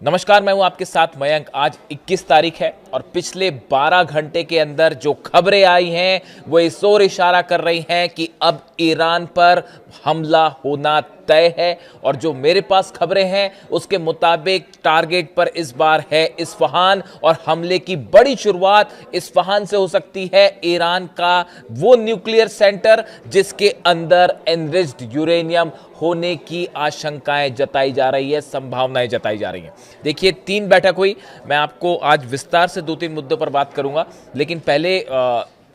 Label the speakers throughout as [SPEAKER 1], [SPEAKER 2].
[SPEAKER 1] नमस्कार, मैं हूं आपके साथ मयंक। आज 21 तारीख है और पिछले 12 घंटे के अंदर जो खबरें आई हैं वो इस ओर इशारा कर रही हैं कि अब ईरान पर हमला होना तय है। और जो मेरे पास खबरें हैं उसके मुताबिक टारगेट पर इस बार है इस्फहान और हमले की बड़ी शुरुआत इस्फहान से हो सकती है। ईरान का वो न्यूक्लियर सेंटर जिसके अंदर एनरिच्ड यूरेनियम होने की आशंकाएं जताई जा रही है, संभावनाएं जताई जा रही हैं। देखिए, 3 बैठक हुई। मैं आपको आज विस्तार से 2-3 मुद्दों पर बात करूंगा, लेकिन पहले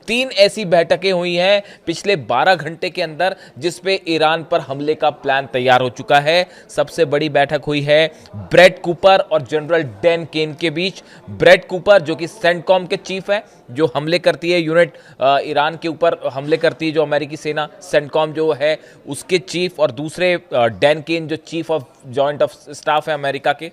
[SPEAKER 1] 3 ऐसी बैठकें हुई हैं पिछले 12 घंटे के अंदर जिसपे ईरान पर हमले का प्लान तैयार हो चुका है। सबसे बड़ी बैठक हुई है ब्रैड कूपर और जनरल डैन केन के बीच। ब्रैड कूपर जो कि सेंटकॉम के चीफ है, जो हमले करती है यूनिट ईरान के ऊपर हमले करती है जो अमेरिकी सेना, सेंटकॉम जो है उसके चीफ, और दूसरे डैन केन जो chief of joint of staff है अमेरिका के।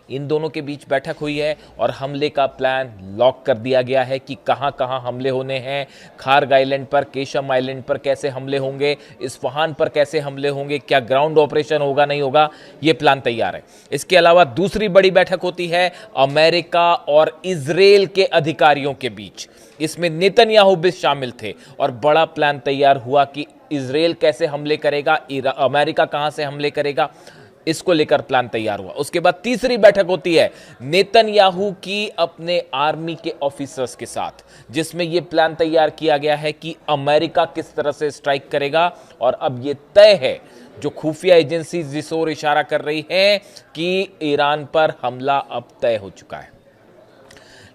[SPEAKER 1] इन दोनों के बीच बैठक हुई है और हमले का प्लान लॉक कर दिया गया है कि कहां कहां हमले होने हैं। खार्ग आइलैंड पर, केशम आइलैंड पर कैसे हमले होंगे, इस्फहान पर कैसे हमले होंगे, क्या ग्राउंड ऑपरेशन होगा नहीं होगा, यह प्लान तैयार है। इसके अलावा दूसरी बड़ी बैठक होती है अमेरिका और इजराइल के अधिकारियों के बीच। इसमें नेतन्याहू भी शामिल थे और बड़ा प्लान तैयार हुआ कि इजराइल कैसे हमले करेगा, अमेरिका कहां से हमले करेगा, इसको लेकर प्लान तैयार हुआ। उसके बाद तीसरी बैठक होती है नेतन्याहू की अपने आर्मी के ऑफिसर्स के साथ, जिसमें यह प्लान तैयार किया गया है कि अमेरिका किस तरह से स्ट्राइक करेगा। और अब यह तय है, जो खुफिया एजेंसी जिस ओर इशारा कर रही है कि ईरान पर हमला अब तय हो चुका है।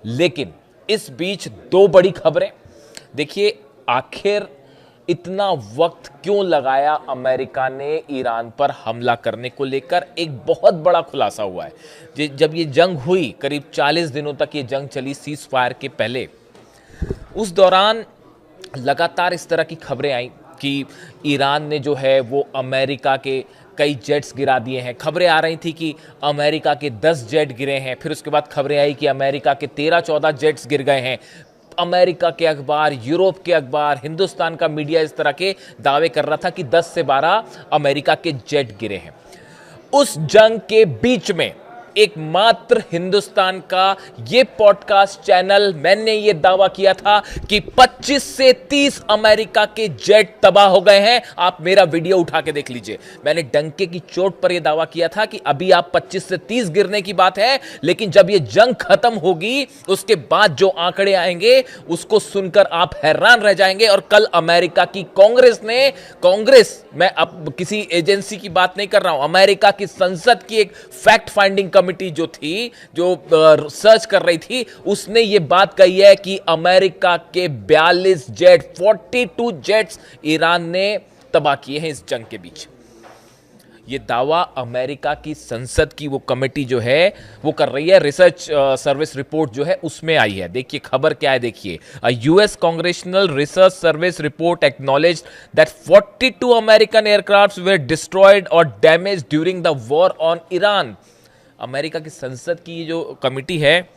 [SPEAKER 1] लेकिन इस बीच 2 बड़ी खबरें। देखिए, आखिर इतना वक्त क्यों लगाया अमेरिका ने ईरान पर हमला करने को लेकर, एक बहुत बड़ा खुलासा हुआ है। जब ये जंग हुई, करीब 40 दिनों तक ये जंग चली सीज फायर के पहले, उस दौरान लगातार इस तरह की खबरें आई कि ईरान ने जो है वो अमेरिका के कई जेट्स गिरा दिए हैं। खबरें आ रही थी कि अमेरिका के 10 जेट गिरे हैं, फिर उसके बाद खबरें आई कि अमेरिका के 13-14 जेट्स गिर गए हैं। अमेरिका के अखबार, यूरोप के अखबार, हिंदुस्तान का मीडिया इस तरह के दावे कर रहा था कि 10 से 12 अमेरिका के जेट गिरे हैं। उस जंग के बीच में एकमात्र हिंदुस्तान का यह पॉडकास्ट चैनल, मैंने यह दावा किया था कि 25 से 30 अमेरिका के जेट तबाह हो गए हैं। आप मेरा वीडियो उठा के देख लीजिए। मैंने डंके की चोट पर यह दावा किया था कि अभी आप 25 से 30 गिरने की बात है, लेकिन जब यह जंग खत्म होगी उसके बाद जो आंकड़े आएंगे उसको सुनकर आप हैरान रह जाएंगे। और कल अमेरिका की कांग्रेस, मैं अब किसी एजेंसी की बात नहीं कर रहा हूं, अमेरिका की संसद की एक फैक्ट फाइंडिंग कमिटी जो थी, जो सर्च कर रही थी, उसने यह बात कही है कि अमेरिका के 42 जेट, 42 जेट्स ईरान ने तबाह किए हैं इस जंग के बीच। यह दावा अमेरिका की संसद की वो कमेटी जो है वो कर रही है। रिसर्च सर्विस रिपोर्ट जो है उसमें आई है। देखिए खबर क्या है, देखिए, US Congressional Research Service report acknowledged that 42 American aircrafts were destroyed और damaged during the war on Iran. America की संसद की जो कमिटी है,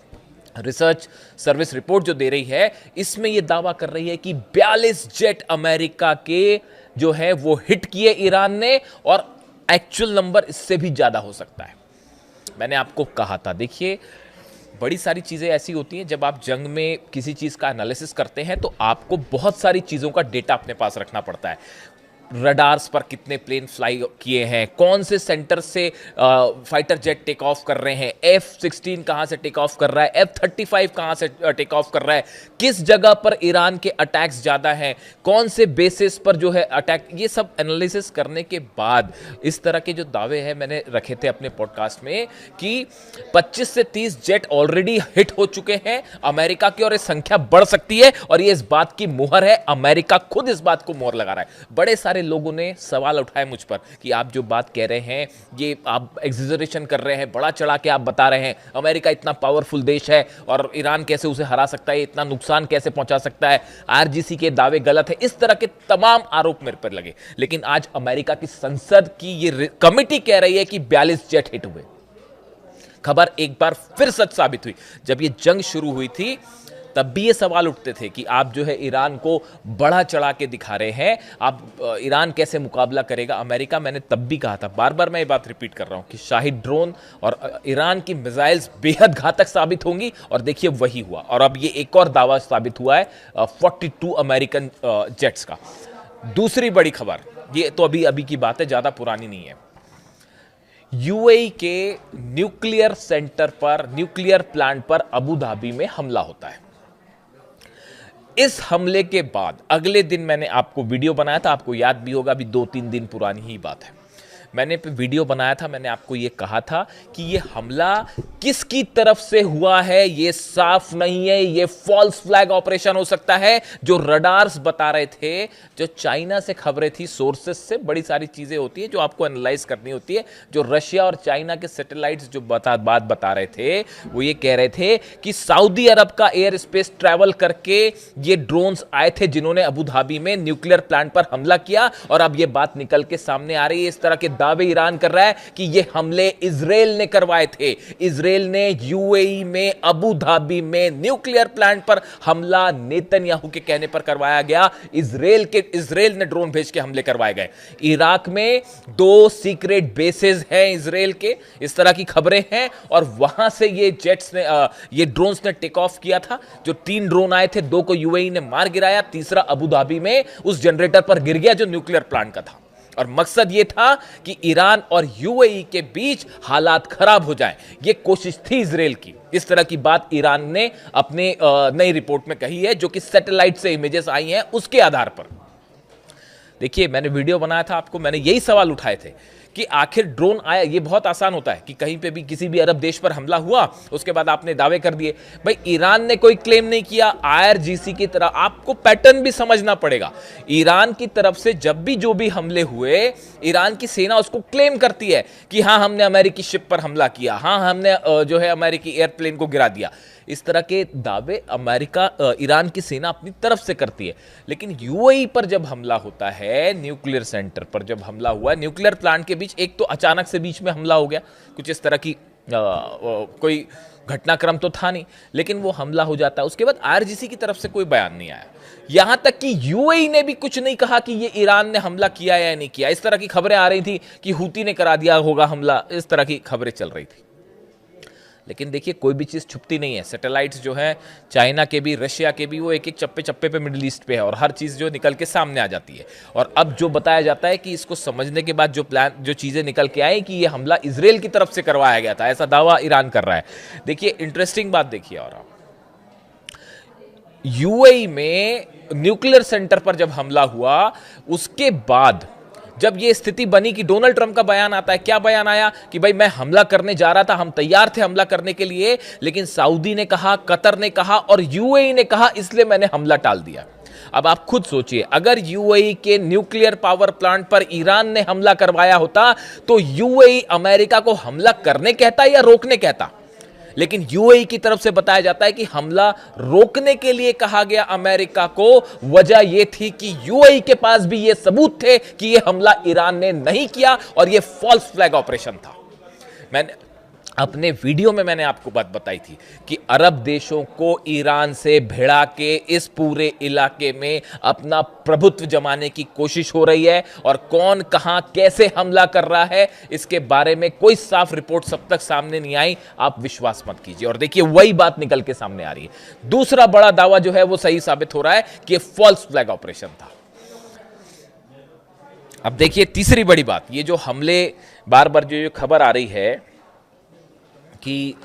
[SPEAKER 1] रिसर्च सर्विस रिपोर्ट जो दे रही है, इसमें यह दावा कर रही है कि 42 जेट अमेरिका के जो है वो हिट किए ईरान ने, और एक्चुअल नंबर इससे भी ज्यादा हो सकता है। मैंने आपको कहा था, देखिए बड़ी सारी चीजें ऐसी होती हैं, जब आप जंग में किसी चीज का एनालिसिस करते हैं तो आपको बहुत सारी चीजों का डेटा अपने पास रखना पड़ता है। रडार्स पर कितने प्लेन फ्लाई किए हैं, कौन से सेंटर से फाइटर जेट टेक ऑफ कर रहे हैं, F-16 कहां से टेक ऑफ कर रहा है, F-35 कहां से टेक ऑफ कर रहा है, किस जगह पर ईरान के अटैक्स ज्यादा हैं, कौन से बेसिस पर जो है अटैक, ये सब एनालिसिस करने के बाद इस तरह के जो दावे हैं मैंने रखे थे अपने पॉडकास्ट में कि 25 से 30 जेट ऑलरेडी हिट हो चुके हैं अमेरिका की, और ये संख्या बढ़ सकती है। और ये इस बात की मुहर है, अमेरिका खुद इस बात को मोहर लगा रहा है। बड़े सारे लोगों ने सवाल उठाए मुझ पर कि आप जो बात कह रहे हैं ये आप एग्जेजरेशन कर रहे हैं, बड़ा चढ़ा के आप बता रहे हैं, अमेरिका इतना पावरफुल देश है और ईरान कैसे उसे हरा सकता है, इतना नुकसान कैसे पहुंचा सकता है, आरजीसी के दावे गलत है, इस तरह के तमाम आरोप मेरे पर लगे। लेकिन आज अमेरिका की संसद की ये कमिटी कह रही है कि 42 जेट हिट हुए। खबर एक बार फिर सच साबित हुई। जब ये जंग शुरू हुई थी तब भी ये सवाल उठते थे कि आप जो है ईरान को बढ़ा चढ़ा के दिखा रहे हैं, आप ईरान कैसे मुकाबला करेगा अमेरिका। मैंने तब भी कहा था, बार बार मैं ये बात रिपीट कर रहा हूं कि शाहिद ड्रोन और ईरान की मिसाइल्स बेहद घातक साबित होंगी, और देखिए वही हुआ। और अब ये एक और दावा साबित हुआ है 42 अमेरिकन जेट्स का। दूसरी बड़ी खबर, ये तो अभी अभी की बात है, ज्यादा पुरानी नहीं है। यूएई के न्यूक्लियर सेंटर पर, न्यूक्लियर प्लांट पर अबू धाबी में हमला होता है। इस हमले के बाद अगले दिन मैंने आपको वीडियो बनाया था, आपको याद भी होगा, अभी 2-3 दिन पुरानी ही बात है। मैंने वीडियो बनाया था, मैंने आपको यह कहा था कि यह हमला किसकी तरफ से हुआ है यह साफ नहीं है, यह फॉल्स फ्लैग ऑपरेशन हो सकता है। जो रडार्स बता रहे थे, जो चाइना से खबरें थी, सोर्सेस से बड़ी सारी चीजें होती है जो आपको एनालाइज करनी होती है। जो रशिया और चाइना के सैटेलाइट्स जो बात बता रहे थे, वो ये कह रहे थे कि सऊदी अरब का एयर स्पेस ट्रैवल करके ये ड्रोन्स आए थे जिन्होंने अबू धाबी में न्यूक्लियर प्लांट पर हमला किया। और अब ये बात निकल के सामने आ रही है, इस तरह के दावे ईरान कर रहा है कि ये हमले इजराइल ने करवाए थे। इजराइल ने यूएई में अबू धाबी में न्यूक्लियर प्लांट पर हमला नेतन्याहू के कहने पर करवाया गया। इजराइल ने ड्रोन भेज के हमले करवाए गए। इराक में 2 सीक्रेट बेसेस हैं इजराइल के, इस तरह की खबरें हैं। और वहां से ये जेट्स ने, ये ड्रोन्स ने टेक ऑफ किया था। जो 3 ड्रोन आए थे, 2 को यूएई ने मार गिराया, तीसरा अबू धाबी में उस जनरेटर पर गिर गया जो न्यूक्लियर प्लांट का था। और मकसद यह था कि ईरान और यूएई के बीच हालात खराब हो जाएं। यह कोशिश थी इजराइल की। इस तरह की बात ईरान ने अपने नई रिपोर्ट में कही है, जो कि सैटेलाइट से इमेजेस आई हैं उसके आधार पर। देखिए, मैंने वीडियो बनाया था आपको, मैंने यही सवाल उठाए थे कि आखिर ड्रोन आया। ये बहुत आसान होता है कि कहीं पे भी किसी भी अरब देश पर हमला हुआ, उसके बाद आपने दावे कर दिए। भाई, ईरान ने कोई क्लेम नहीं किया। आईआरजीसी की तरह आपको पैटर्न भी समझना पड़ेगा। ईरान की तरफ से जब भी जो भी हमले हुए, ईरान की सेना उसको क्लेम करती है कि हाँ, हमने अमेरिकी शिप पर हमला किया, हाँ, हमने जो है अमेरिकी एयरप्लेन को गिरा दिया। इस तरह के दावे ईरान की सेना अपनी तरफ से करती है। लेकिन यूएई पर जब हमला होता है, न्यूक्लियर सेंटर पर जब हमला हुआ, न्यूक्लियर प्लांट के बीच, एक तो अचानक से बीच में हमला हो गया, कुछ इस तरह की कोई घटनाक्रम तो था नहीं, लेकिन वो हमला हो जाता है। उसके बाद आईआरजीसी की तरफ से कोई बयान नहीं आया। यहां तक कि यूएई ने भी कुछ नहीं कहा कि ये ईरान ने हमला किया या नहीं किया। इस तरह की खबरें आ रही थी कि हूती ने करा दिया होगा हमला, इस तरह की खबरें चल रही थी। लेकिन देखिए, कोई भी चीज़ छुपती नहीं है। सैटेलाइट्स जो है चाइना के भी, रशिया के भी, वो एक एक चप्पे चप्पे पे मिडिल ईस्ट पे है, और हर चीज़ जो निकल के सामने आ जाती है। और अब जो बताया जाता है कि इसको समझने के बाद जो चीज़ें निकल के आई कि ये हमला इजराइल की तरफ से करवाया गया था, ऐसा दावा ईरान कर रहा है। देखिए, इंटरेस्टिंग बात देखिए। और यूएई में न्यूक्लियर सेंटर पर जब हमला हुआ, उसके बाद जब ये स्थिति बनी कि डोनाल्ड ट्रंप का बयान आता है, क्या बयान आया कि भाई मैं हमला करने जा रहा था, हम तैयार थे हमला करने के लिए, लेकिन सऊदी ने कहा, कतर ने कहा और यूएई ने कहा, इसलिए मैंने हमला टाल दिया। अब आप खुद सोचिए, अगर यूएई के न्यूक्लियर पावर प्लांट पर ईरान ने हमला करवाया होता तो यूएई अमेरिका को हमला करने कहता या रोकने कहता? लेकिन यूएई की तरफ से बताया जाता है कि हमला रोकने के लिए कहा गया अमेरिका को। वजह यह थी कि यूएई के पास भी यह सबूत थे कि यह हमला ईरान ने नहीं किया और यह फॉल्स फ्लैग ऑपरेशन था। मैंने अपने वीडियो में मैंने आपको बात बताई थी कि अरब देशों को ईरान से भिड़ा के इस पूरे इलाके में अपना प्रभुत्व जमाने की कोशिश हो रही है, और कौन कहां कैसे हमला कर रहा है इसके बारे में कोई साफ रिपोर्ट सब तक सामने नहीं आई। आप विश्वास मत कीजिए। और देखिए, वही बात निकल के सामने आ रही है। दूसरा बड़ा दावा जो है वो सही साबित हो रहा है कि फॉल्स फ्लैग ऑपरेशन था। अब देखिए, तीसरी बड़ी बात, ये जो हमले बार बार जो खबर आ रही है कि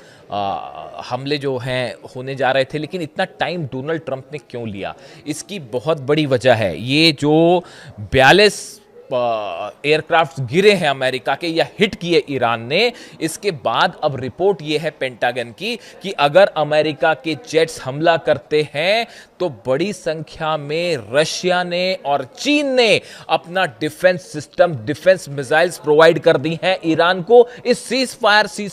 [SPEAKER 1] हमले जो हैं होने जा रहे थे, लेकिन इतना टाइम डोनाल्ड ट्रंप ने क्यों लिया? इसकी बहुत बड़ी वजह है, ये जो 42 एयरक्राफ्ट गिरे हैं अमेरिका के या हिट किए ईरान ने, इसके बाद अब रिपोर्ट ये है पेंटागन की कि अगर अमेरिका के जेट्स हमला करते हैं तो बड़ी संख्या में रशिया ने और चीन ने अपना defence system, defence missiles provide कर दी हैं ईरान को इस सीज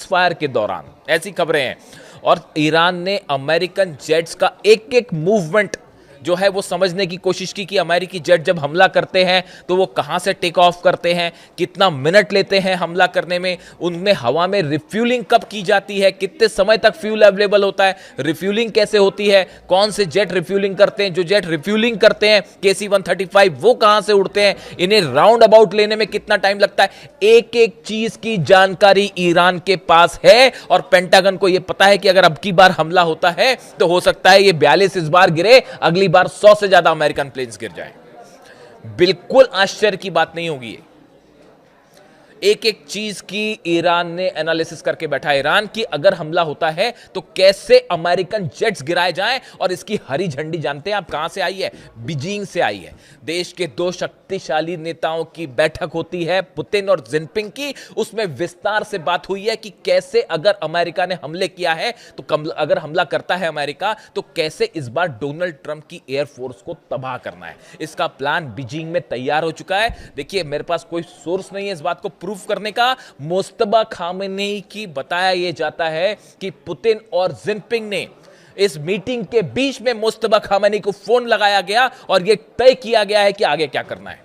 [SPEAKER 1] फायर के दौरान। ऐसी खबरें हैं। और ईरान ने अमेरिकन जेट्स का एक एक मूवमेंट जो है वो समझने की कोशिश की कि अमेरिकी जेट जब हमला करते हैं तो वो कहां से टेक ऑफ करते हैं, कितना मिनट लेते हैं हमला करने में, उनमें हवा में रिफ्यूलिंग कब की जाती है, कितने समय तक फ्यूल अवेलेबल होता है, रिफ्यूलिंग कैसे होती है, कौन से जेट रिफ्यूलिंग करते हैं, जो जेट रिफ्यूलिंग करते हैं KC-135 वो कहां से उड़ते हैं, इन्हें राउंड अबाउट लेने में कितना टाइम लगता है, एक एक चीज की जानकारी ईरान के पास है। और पेंटागन को यह पता है कि अगर अब की बार हमला होता है तो हो सकता है ये 42 इस बार गिरे, अगली बार 100 से ज्यादा अमेरिकन प्लेन्स गिर जाएं। बिल्कुल आश्चर्य की बात नहीं होगी ये। एक एक चीज की ईरान ने एनालिसिस करके बैठा है। ईरान की अगर हमला होता है तो कैसे अमेरिकन जेट्स गिराए जाएं, और इसकी हरी झंडी जानते हैं आप कहां से आई है? बीजिंग से आई है। देश के दो शक्तिशाली नेताओं की बैठक होती है, पुतिन और जिनपिंग की। उसमें विस्तार से बात हुई है कि कैसे अगर अमेरिका ने हमले किया है तो अगर हमला करता है अमेरिका तो कैसे इस बार डोनाल्ड ट्रंप की एयरफोर्स को तबाह करना है। इसका प्लान बीजिंग में तैयार हो चुका है। देखिए, मेरे पास कोई सोर्स नहीं है इस बात को प्रूफ करने का। मुस्तफा खामेनी की बताया यह जाता है कि पुतिन और जिनपिंग ने इस मीटिंग के बीच में मुस्तफा खामेनी को फोन लगाया गया और यह तय किया गया है कि आगे क्या करना है।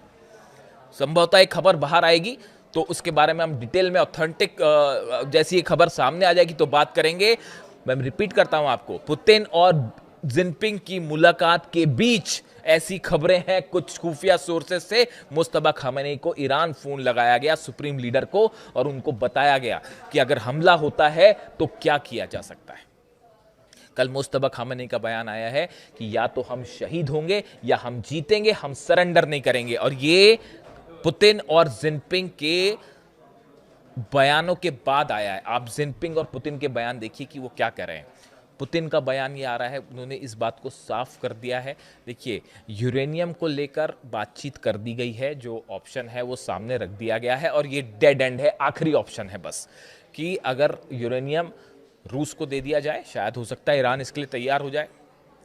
[SPEAKER 1] संभवतः एक खबर बाहर आएगी तो उसके बारे में हम डिटेल में ऑथेंटिक जैसी खबर सामने आ जाएगी तो बात करेंगे। मैं रिपीट करता हूं आपको, पुतिन और जिनपिंग की मुलाकात के बीच ऐसी खबरें हैं कुछ खुफिया सोर्सेस से, मुस्तफा खामेनी को ईरान फोन लगाया गया, सुप्रीम लीडर को, और उनको बताया गया कि अगर हमला होता है तो क्या किया जा सकता है। कल मुस्तफा खामेनी का बयान आया है कि या तो हम शहीद होंगे या हम जीतेंगे, हम सरेंडर नहीं करेंगे। और ये पुतिन और जिनपिंग के बयानों के बाद आया है। आप जिनपिंग और पुतिन के बयान देखिए कि वो क्या कह रहे हैं। पुतिन का बयान ये आ रहा है, उन्होंने इस बात को साफ कर दिया है। देखिए, यूरेनियम को लेकर बातचीत कर दी गई है, जो ऑप्शन है वो सामने रख दिया गया है और ये डेड एंड है, आखिरी ऑप्शन है बस, कि अगर यूरेनियम रूस को दे दिया जाए, शायद हो सकता है ईरान इसके लिए तैयार हो जाए।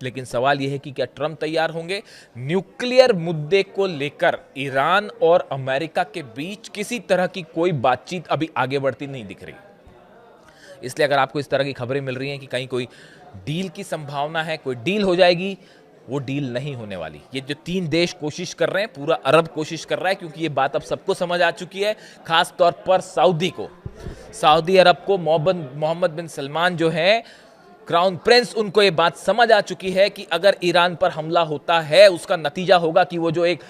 [SPEAKER 1] लेकिन सवाल यह है कि क्या ट्रंप तैयार होंगे? न्यूक्लियर मुद्दे को लेकर ईरान और अमेरिका के बीच किसी तरह की कोई बातचीत अभी आगे बढ़ती नहीं दिख रही। इसलिए अगर आपको इस तरह की खबरें मिल रही हैं कि कहीं कोई डील की संभावना है, कोई डील हो जाएगी, वो डील नहीं होने वाली। ये जो तीन देश कोशिश कर रहे हैं, पूरा अरब कोशिश कर रहा है, क्योंकि ये बात अब सबको समझ आ चुकी है, खास तौर पर सऊदी अरब को मोहम्मद बिन सलमान जो है क्राउन प्रिंस, उनको ये बात समझ आ चुकी है कि अगर ईरान पर हमला होता है उसका नतीजा होगा कि वो जो एक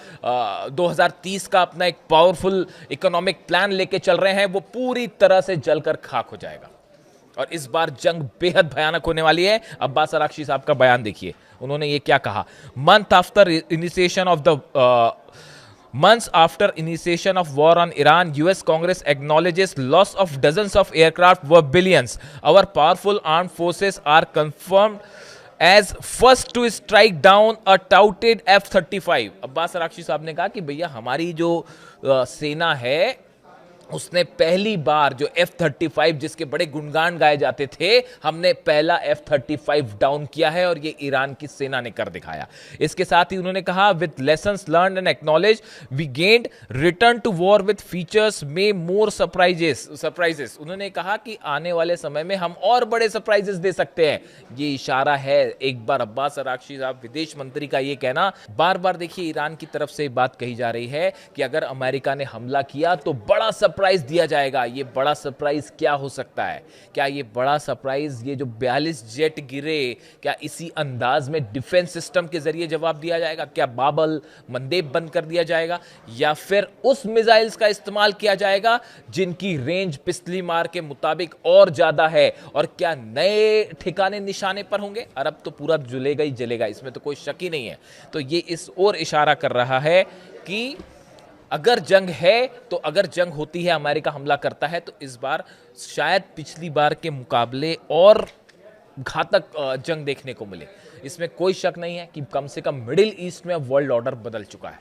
[SPEAKER 1] 2030 का अपना एक पावरफुल इकोनॉमिक प्लान लेके चल रहे हैं वो पूरी तरह से जलकर खाक हो जाएगा। और इस बार जंग बेहद भयानक होने वाली है। अब्बास अराक्ची साहब का बयान देखिए, उन्होंने ये क्या कहा। Months after initiation of war on Iran, US Congress acknowledges loss of dozens of aircraft worth billions. Our powerful armed forces are confirmed as first to strike down a touted F-35. Abbas Araghchi साहब ने कहा कि भैया हमारी जो सेना है उसने पहली बार जो F-35 जिसके बड़े गुणगान गाए जाते थे, हमने पहला F-35 डाउन किया है और ये ईरान की सेना ने कर दिखाया। इसके साथ ही उन्होंने कहा, with lessons learned and acknowledge we gained return to war with features में मोर सरप्राइजेस। उन्होंने कहा कि आने वाले समय में हम और बड़े सरप्राइजेस दे सकते हैं। ये इशारा है एक बार अब्बास अराक्ची साहब विदेश मंत्री का ये कहना। बार बार देखिए ईरान की तरफ से बात कही जा रही है कि अगर अमेरिका ने हमला किया तो बड़ा सरप्राइज दिया जाएगा। ये बड़ा सरप्राइज क्या हो सकता है? क्या ये बड़ा सरप्राइज, ये जो 42 जेट गिरे, क्या इसी अंदाज में डिफेंस सिस्टम के जरिए जवाब दिया जाएगा? क्या बाबल मंदेब बंद कर दिया जाएगा, या फिर उस मिसाइल्स का इस्तेमाल किया जाएगा जिनकी रेंज पिछली मार के मुताबिक और ज्यादा है? और क्या नए ठिकाने निशाने पर होंगे? अरब तो पूरा जलेगा ही जलेगा, इसमें तो कोई शक ही नहीं है। तो ये इस ओर इशारा कर रहा है कि अगर जंग है, तो अगर जंग होती है, अमेरिका हमला करता है, तो इस बार शायद पिछली बार के मुकाबले और घातक जंग देखने को मिले। इसमें कोई शक नहीं है कि कम से कम मिडिल ईस्ट में वर्ल्ड ऑर्डर बदल चुका है।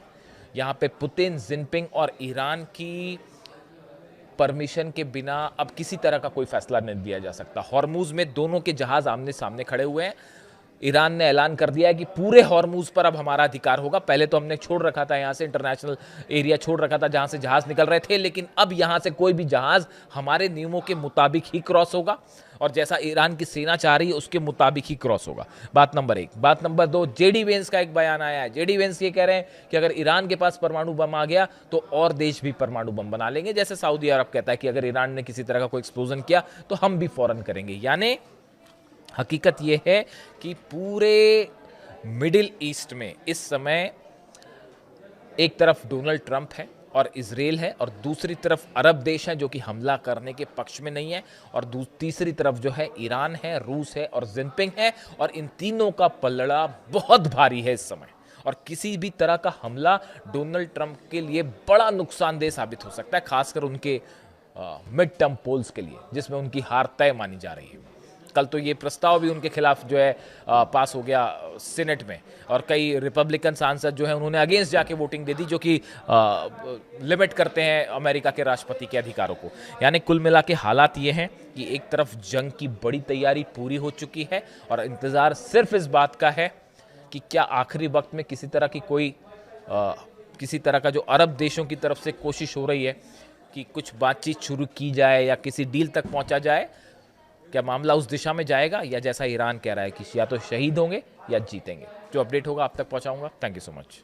[SPEAKER 1] यहां पे पुतिन, जिनपिंग और ईरान की परमिशन के बिना अब किसी तरह का कोई फैसला नहीं दिया जा सकता। हॉर्मुज में दोनों के जहाज आमने सामने खड़े हुए हैं। ईरान ने ऐलान कर दिया है कि पूरे हॉर्मूज पर अब हमारा अधिकार होगा। पहले तो हमने छोड़ रखा था, यहाँ से इंटरनेशनल एरिया छोड़ रखा था जहाँ से जहाज निकल रहे थे, लेकिन अब यहाँ से कोई भी जहाज हमारे नियमों के मुताबिक ही क्रॉस होगा और जैसा ईरान की सेना चाह रही है उसके मुताबिक ही क्रॉस होगा। बात नंबर 1। बात नंबर 2, जेडी वेंस का एक बयान आया है। जेडी वेंस ये कह रहे हैं कि अगर ईरान के पास परमाणु बम आ गया तो और देश भी परमाणु बम बना लेंगे। जैसे सऊदी अरब कहता है कि अगर ईरान ने किसी तरह का कोई एक्सप्लोजन किया तो हम भी फौरन करेंगे। यानी हकीकत यह है कि पूरे मिडिल ईस्ट में इस समय एक तरफ डोनाल्ड ट्रंप है और इजराइल है और दूसरी तरफ अरब देश हैं जो कि हमला करने के पक्ष में नहीं है, और तीसरी तरफ जो है ईरान है, रूस है और जिनपिंग है। और इन तीनों का पलड़ा बहुत भारी है इस समय, और किसी भी तरह का हमला डोनाल्ड ट्रंप के लिए बड़ा नुकसानदेह साबित हो सकता है, खासकर उनके मिड टर्म पोल्स के लिए जिसमें उनकी हार तय मानी जा रही है। कल तो ये प्रस्ताव भी उनके खिलाफ जो है पास हो गया सीनेट में, और कई रिपब्लिकन सांसद जो है उन्होंने अगेंस्ट जाके वोटिंग दे दी, जो कि लिमिट करते हैं अमेरिका के राष्ट्रपति के अधिकारों को। यानी कुल मिला के हालात ये हैं कि एक तरफ जंग की बड़ी तैयारी पूरी हो चुकी है और इंतजार सिर्फ इस बात का है कि क्या आखिरी वक्त में किसी तरह का जो अरब देशों की तरफ से कोशिश हो रही है कि कुछ बातचीत शुरू की जाए या किसी डील तक पहुंचा जाए, क्या मामला उस दिशा में जाएगा, या जैसा ईरान कह रहा है कि या तो शहीद होंगे या जीतेंगे। जो अपडेट होगा आप तक पहुंचाऊंगा। Thank you so much.